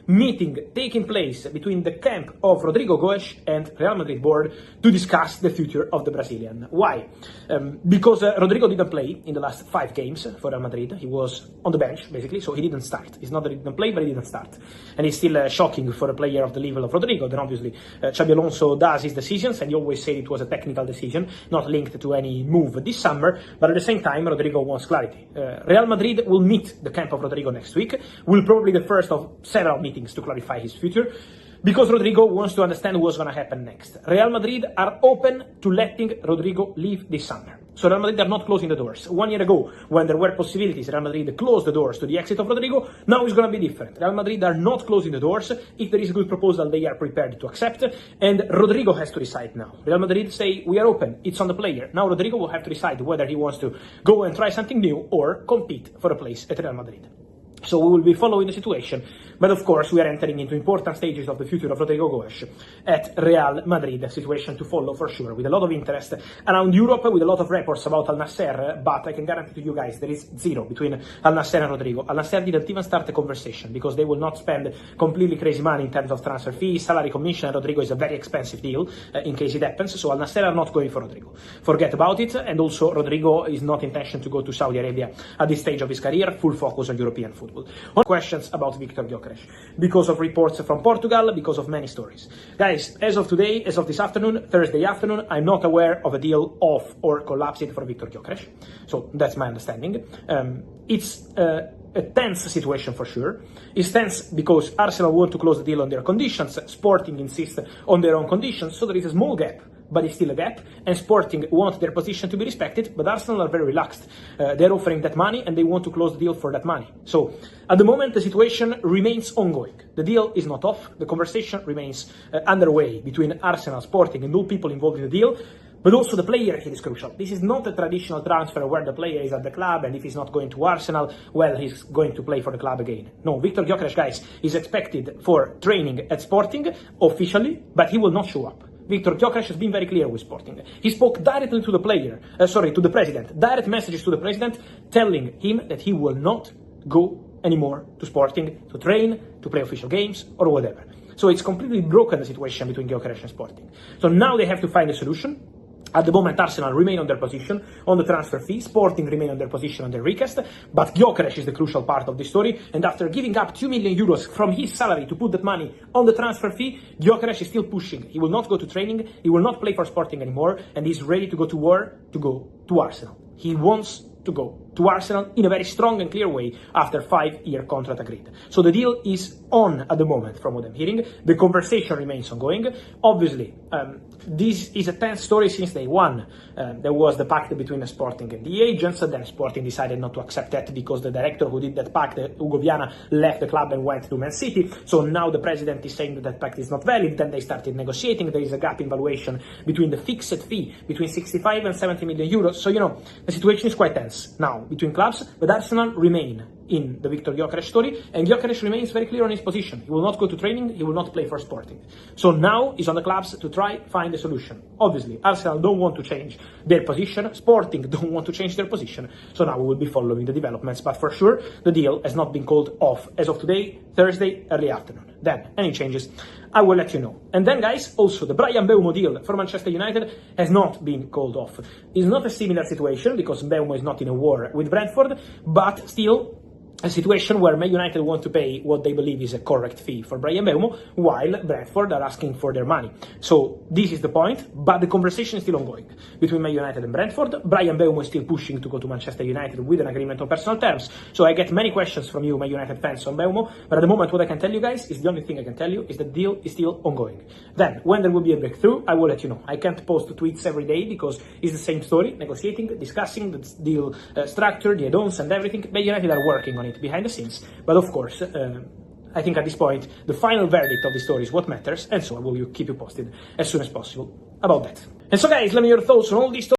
meeting taking place between the camp of Rodrygo and Real Madrid board to discuss the future of the Brazilian. Why? Because Rodrygo didn't play in the last 5 games for Real Madrid. He was on the bench, basically, so he didn't start. It's not that he didn't play, but he didn't start. And it's still shocking for a player of the level of Rodrygo. Then obviously Xabi Alonso does his decisions, and he always said it was a technical decision, not linked to any move this summer. But at the same time, Rodrygo wants clarity. Real Madrid will meet the camp of Rodrygo next week. Will probably the first of several meetings to clarify his future, because Rodrygo wants to understand what's going to happen next. Real Madrid are open to letting Rodrygo leave this summer. So Real Madrid are not closing the doors. 1 year ago, when there were possibilities, Real Madrid closed the doors to the exit of Rodrygo. Now it's going to be different. Real Madrid are not closing the doors. If there is a good proposal, they are prepared to accept. And Rodrygo has to decide now. Real Madrid say, we are open. It's on the player. Now Rodrygo will have to decide whether he wants to go and try something new or compete for a place at Real Madrid. So we will be following the situation, but of course we are entering into important stages of the future of Rodrygo Gyökeres at Real Madrid, a situation to follow for sure, with a lot of interest around Europe, with a lot of reports about Al Nassr, but I can guarantee to you guys there is zero between Al Nassr and Rodrygo. Al Nassr didn't even start a conversation, because they will not spend completely crazy money in terms of transfer fees, salary commission, and Rodrygo is a very expensive deal in case it happens, so Al Nassr are not going for Rodrygo. Forget about it, and also Rodrygo is not intention to go to Saudi Arabia at this stage of his career, full focus on European football. Questions about Viktor Gyökeres because of reports from Portugal, because of many stories. Guys, as of today, as of this afternoon, Thursday afternoon, I'm not aware of a deal off or collapsing for Viktor Gyökeres. So that's my understanding. It's a tense situation for sure. It's tense because Arsenal want to close the deal on their conditions, Sporting insist on their own conditions, so there is a small gap, but it's still a gap, and Sporting want their position to be respected, but Arsenal are very relaxed. They're offering that money, and they want to close the deal for that money. So, at the moment, the situation remains ongoing. The deal is not off. The conversation remains underway between Arsenal, Sporting, and all people involved in the deal. But also the player here is crucial. This is not a traditional transfer where the player is at the club, and if he's not going to Arsenal, well, he's going to play for the club again. No, Viktor Gyökeres, guys, is expected for training at Sporting officially, but he will not show up. Viktor Gyökeres has been very clear with Sporting. He spoke directly to the to the president. Direct messages to the president telling him that he will not go anymore to Sporting to train, to play official games, or whatever. So it's completely broken, the situation between Gyökeres and Sporting. So now they have to find a solution. At the moment, Arsenal remain on their position on the transfer fee, Sporting remain on their position on their recast, but Gyökeres is the crucial part of the story, and after giving up 2 million euros from his salary to put that money on the transfer fee, Gyökeres is still pushing. He will not go to training, he will not play for Sporting anymore, and he's ready to go to war to go to Arsenal. He wants to go to Arsenal in a very strong and clear way after 5-year contract agreed. So the deal is on at the moment, from what I'm hearing. The conversation remains ongoing. Obviously, this is a tense story since day one. There was the pact between the Sporting and the agents, and then Sporting decided not to accept that because the director who did that pact, Hugo Viana, left the club and went to Man City. So now the president is saying that that pact is not valid. Then they started negotiating. There is a gap in valuation between the fixed fee, between 65 and 70 million euros. So, you know, the situation is quite tense now between clubs, but Arsenal remain in the Viktor Gyökeres story, and Gyökeres remains very clear on his position. He will not go to training, he will not play for Sporting. So now it's on the clubs to try find a solution. Obviously, Arsenal don't want to change their position, Sporting don't want to change their position, so now we will be following the developments, but for sure, the deal has not been called off as of today, Thursday, early afternoon. Then, any changes, I will let you know. And then, guys, also the Bryan Mbeumo deal for Manchester United has not been called off. It's not a similar situation, because Mbeumo is not in a war with Brentford, but still, a situation where Man United want to pay what they believe is a correct fee for Bryan Mbeumo, while Brentford are asking for their money. So this is the point, but the conversation is still ongoing between Man United and Brentford. Bryan Mbeumo is still pushing to go to Manchester United with an agreement on personal terms. So I get many questions from you, Man United fans, on Mbeumo, but at the moment what I can tell you guys is the only thing I can tell you is the deal is still ongoing. Then, when there will be a breakthrough, I will let you know. I can't post tweets every day because it's the same story, negotiating, discussing the deal structure, the add-ons and everything. Man United are working on it behind the scenes, but of course I think at this point the final verdict of the story is what matters, and so I will keep you posted as soon as possible about that. And so, guys, let me know your thoughts on all these